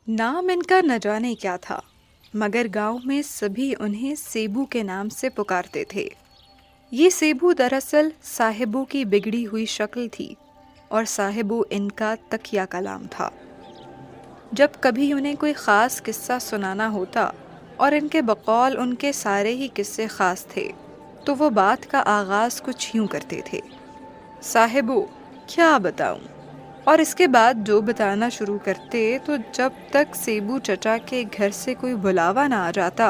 नाम इनका न जाने क्या था, मगर गांव में सभी उन्हें सेबू के नाम से पुकारते थे। ये सेबू दरअसल साहिबों की बिगड़ी हुई शक्ल थी और साहिबू इनका तकिया कलाम था। जब कभी उन्हें कोई ख़ास किस्सा सुनाना होता और इनके बकौल उनके सारे ही किस्से ख़ास थे, तो वो बात का आगाज़ कुछ यूँ करते थे: साहिबो, क्या बताऊं? और इसके बाद जो बताना शुरू करते तो जब तक सेबू चचा के घर से कोई बुलावा ना आ जाता,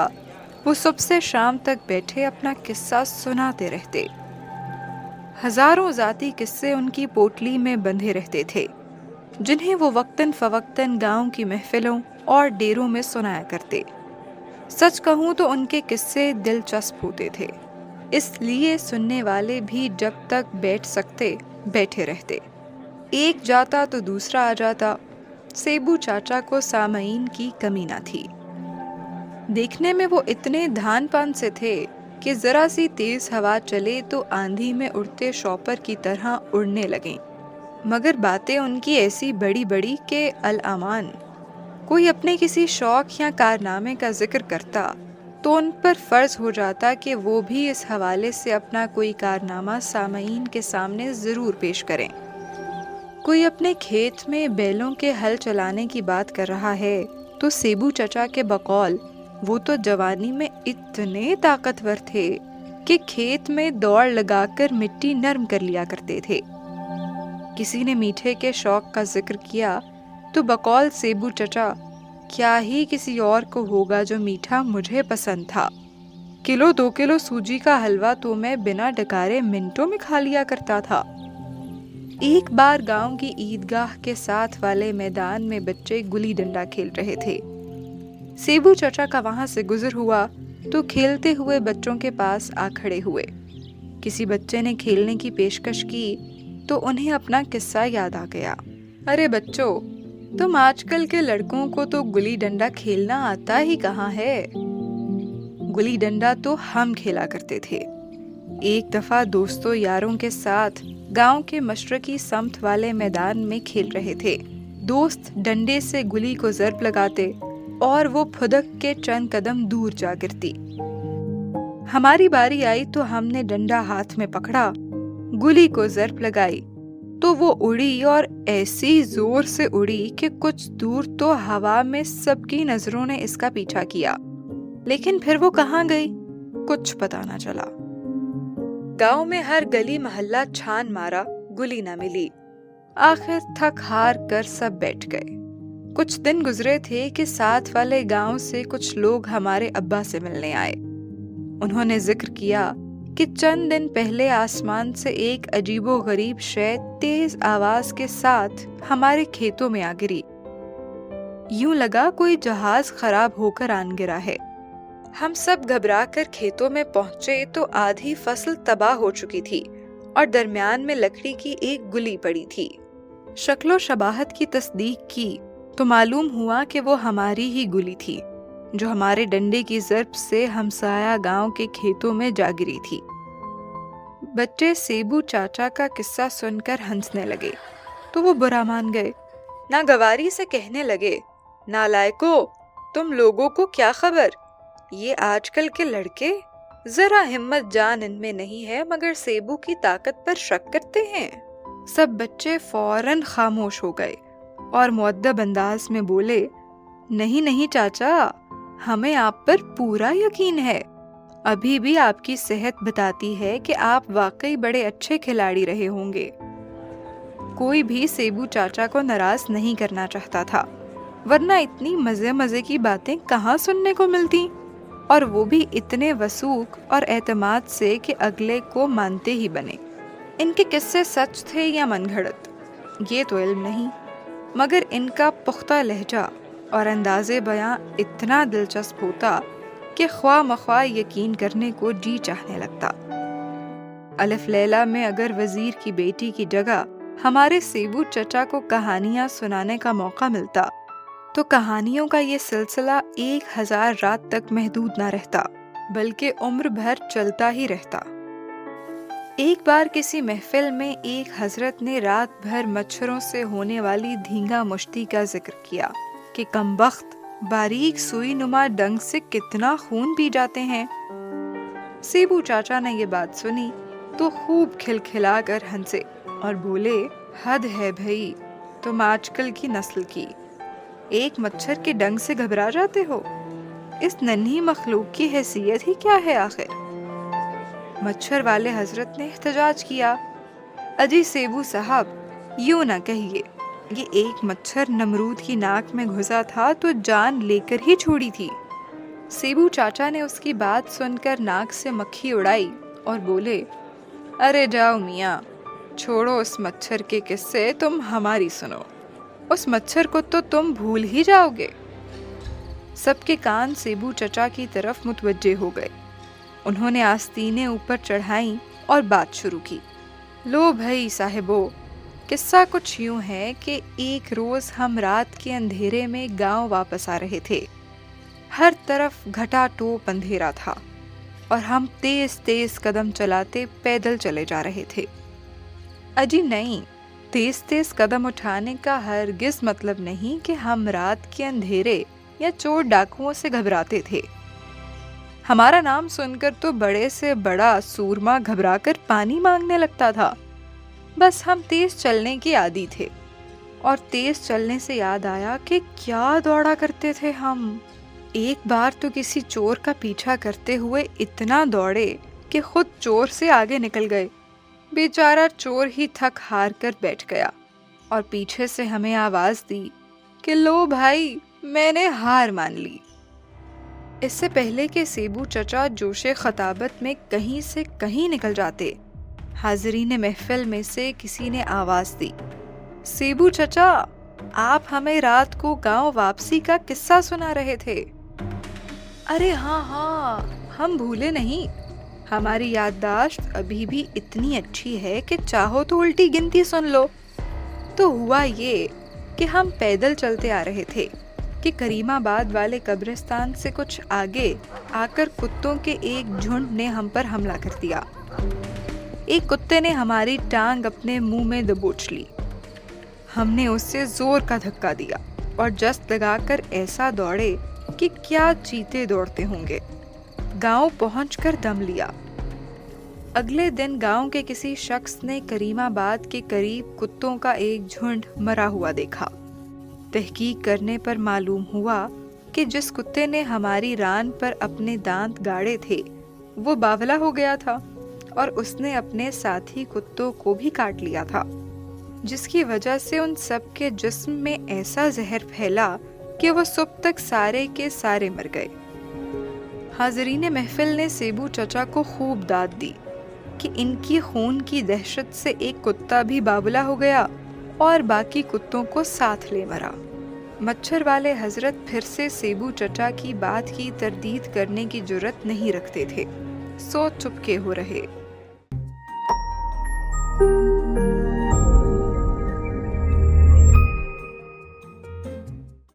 वो सुबह से शाम तक बैठे अपना किस्सा सुनाते रहते। हजारों जाती किस्से उनकी पोटली में बंधे रहते थे, जिन्हें वो वक्तन फवक्तन गांव की महफिलों और डेरों में सुनाया करते। सच कहूँ तो उनके किस्से दिलचस्प होते थे, इसलिए सुनने वाले भी जब तक बैठ सकते बैठे रहते। एक जाता तो दूसरा आ जाता। सेबू चाचा को सामईन की कमी ना थी। देखने में वो इतने धान पान से थे कि जरा सी तेज हवा चले तो आंधी में उड़ते शॉपर की तरह उड़ने लगे। मगर बातें उनकी ऐसी बड़ी बड़ी कि अल अमान। कोई अपने किसी शौक या कारनामे का जिक्र करता तो उन पर फर्ज हो जाता कि वो भी इस हवाले से अपना कोई कारनामा सामईन के सामने जरूर पेश करें। कोई अपने खेत में बैलों के हल चलाने की बात कर रहा है तो सेबू चचा के बकौल वो तो जवानी में इतने ताकतवर थे कि खेत में दौड़ लगाकर मिट्टी नरम कर लिया करते थे। किसी ने मीठे के शौक का जिक्र किया तो बकौल सेबू चचा, क्या ही किसी और को होगा जो मीठा मुझे पसंद था। किलो 2 किलो सूजी का हलवा तो मैं बिना डकारे मिनटों में खा लिया करता था। एक बार गांव की ईदगाह के साथ वाले मैदान में बच्चे गुली डंडा खेल रहे थे। सेबू चचा का वहां से गुजर हुआ तो खेलते हुए बच्चों के पास आ खड़े हुए। किसी बच्चे ने खेलने की पेशकश की तो उन्हें अपना किस्सा याद आ गया। अरे बच्चों, तुम आजकल के लड़कों को तो गुली डंडा खेलना आता ही कहाँ है। गुली डंडा तो हम खेला करते थे। एक दफा दोस्तों यारों के साथ गांव के मशरकी समत वाले मैदान में खेल रहे थे। दोस्त डंडे से गुली को जर्ब लगाते और वो फुदक के चंद कदम दूर जा गिरती। हमारी बारी आई तो हमने डंडा हाथ में पकड़ा, गुली को जर्ब लगाई तो वो उड़ी और ऐसी जोर से उड़ी कि कुछ दूर तो हवा में सबकी नजरों ने इसका पीछा किया, लेकिन फिर वो कहाँ गई कुछ पता ना चला। गांव में हर गली मोहल्ला छान मारा, गुली ना मिली। आखिर थक हार कर सब बैठ गए। कुछ दिन गुजरे थे कि साथ वाले गांव से कुछ लोग हमारे अब्बा से मिलने आए। उन्होंने जिक्र किया कि चंद दिन पहले आसमान से एक अजीबो गरीब शय तेज आवाज के साथ हमारे खेतों में आ गिरी। यूं लगा कोई जहाज खराब होकर आन गिरा है। हम सब घबरा कर खेतों में पहुंचे तो आधी फसल तबाह हो चुकी थी और दरमियान में लकड़ी की एक गुली पड़ी थी। शक्लो शबाहत की तस्दीक की तो मालूम हुआ कि वो हमारी ही गुली थी, जो हमारे डंडे की ज़र्ब से हमसाया गांव के खेतों में जा गिरी थी। बच्चे सेबू चाचा का किस्सा सुनकर हंसने लगे तो वो बुरा मान गए। नागवारी से कहने लगे, नालायको, तुम लोगों को क्या खबर, ये आजकल के लड़के जरा हिम्मत जान इनमें नहीं है मगर सेबू की ताकत पर शक करते हैं। सब बच्चे फौरन खामोश हो गए और मुअद्दब अंदाज में बोले, नहीं नहीं चाचा, हमें आप पर पूरा यकीन है। अभी भी आपकी सेहत बताती है कि आप वाकई बड़े अच्छे खिलाड़ी रहे होंगे। कोई भी सेबू चाचा को नाराज नहीं करना चाहता था, वरना इतनी मजे मजे की बातें कहाँ सुनने को मिलती, और वो भी इतने वसूख और एतमाद से कि अगले को मानते ही बने। इनके किस्से सच थे या मनगढ़ंत, ये तो इल्म नहीं, मगर इनका पुख्ता लहजा और अंदाज़े बयां इतना दिलचस्प होता कि ख्वाह मख्वाह यकीन करने को जी चाहने लगता। अलिफ लैला में अगर वजीर की बेटी की जगह हमारे सेबू चचा को कहानियां सुनाने का मौका मिलता तो कहानियों का ये सिलसिला 1000 रात तक महदूद ना रहता, बल्कि उम्र भर चलता ही रहता। एक बार किसी महफिल में एक हजरत ने रात भर मच्छरों से होने वाली धींगा मुश्ती का जिक्र किया। کہ کمبخت باریک سوئی نما ڈنگ سے کتنا خون پی جاتے ہیں۔ سیبو چاچا نے یہ بات سنی تو خوب کھلکھلا کر ہنسے اور بولے، حد ہے بھائی، تم آج کل کی نسل کی ایک مچھر کے ڈنگ سے گھبرا جاتے ہو؟ اس ننھی مخلوق کی حیثیت ہی کیا ہے آخر؟ مچھر والے حضرت نے احتجاج کیا، اجی سیبو صاحب، یوں نہ کہیے، یہ ایک مچھر نمرود کی ناک میں گھسا تھا تو جان لے کر ہی چھوڑی تھی۔ سیبو چاچا نے اس کی بات سن کر ناک سے مکھی اڑائی اور بولے، ارے جاؤ میاں، چھوڑو اس مچھر کے قصے، تم ہماری سنو، اس مچھر کو تو تم بھول ہی جاؤ گے۔ سب کے کان سیبو چچا کی طرف متوجہ ہو گئے۔ انہوں نے آستینیں اوپر چڑھائیں اور بات شروع کی، لو بھائی صاحبو، قصہ کچھ یوں ہے کہ ایک روز ہم رات کے اندھیرے میں گاؤں واپس آ رہے تھے۔ ہر طرف گھٹا ٹوپ اندھیرا تھا اور ہم تیز تیز قدم چلاتے پیدل چلے جا رہے تھے۔ اجی نہیں، تیز تیز قدم اٹھانے کا ہرگز مطلب نہیں کہ ہم رات کے اندھیرے یا چور ڈاکوؤں سے گھبراتے تھے۔ ہمارا نام سن کر تو بڑے سے بڑا سورما گھبرا کر پانی مانگنے لگتا تھا۔ بس ہم تیز چلنے کی عادی تھے، اور تیز چلنے سے یاد آیا کہ کیا دوڑا کرتے تھے ہم۔ ایک بار تو کسی چور کا پیچھا کرتے ہوئے اتنا دوڑے کہ خود چور سے آگے نکل گئے۔ بیچارہ چور ہی تھک ہار کر بیٹھ گیا اور پیچھے سے ہمیں آواز دی کہ لو بھائی، میں نے ہار مان لی۔ اس سے پہلے کہ سیبو چچا جوش خطابت میں کہیں سے کہیں نکل جاتے، حاضرین محفل میں سے کسی نے آواز دی، سیبو چچا، آپ ہمیں رات کو گاؤں واپسی کا قصہ سنا رہے تھے۔ ارے ہاں، ہم بھولے نہیں، ہماری یادداشت ابھی بھی اتنی اچھی ہے کہ چاہو تو الٹی گنتی سن لو۔ تو ہوا یہ کہ ہم پیدل چلتے آ رہے تھے کہ کریم آباد والے قبرستان سے کچھ آگے آ کر کتوں کے ایک جھنڈ نے ہم پر حملہ کر دیا۔ ایک کتے نے ہماری ٹانگ اپنے منہ میں دبوچ لی۔ ہم نے اس سے زور کا دھکا دیا اور جست لگا کر ایسا دوڑے کہ کیا چیتے دوڑتے ہوں گے۔ گاؤں پہنچ کر دم لیا۔ اگلے دن گاؤں کے کسی شخص نے کریم آباد کے قریب کتوں کا ایک جھنڈ مرا ہوا دیکھا۔ تحقیق کرنے پر معلوم ہوا کہ جس کتے نے ہماری ران پر اپنے دانت گاڑے تھے وہ باولا ہو گیا تھا اور اس نے اپنے ساتھی کتوں کو بھی کاٹ لیا تھا، جس کی وجہ سے ان سب کے جسم میں ایسا زہر پھیلا کہ وہ صبح تک سارے کے سارے مر گئے۔ حاضرین محفل نے سیبو چچا کو خوب داد دی کہ ان کی خون کی دہشت سے ایک کتا بھی باولا ہو گیا اور باقی کتوں کو ساتھ لے مرا۔ مچھر والے حضرت پھر سے سیبو چچا کی بات کی تردید کرنے کی جرت نہیں رکھتے تھے، سو چپکے ہو رہے۔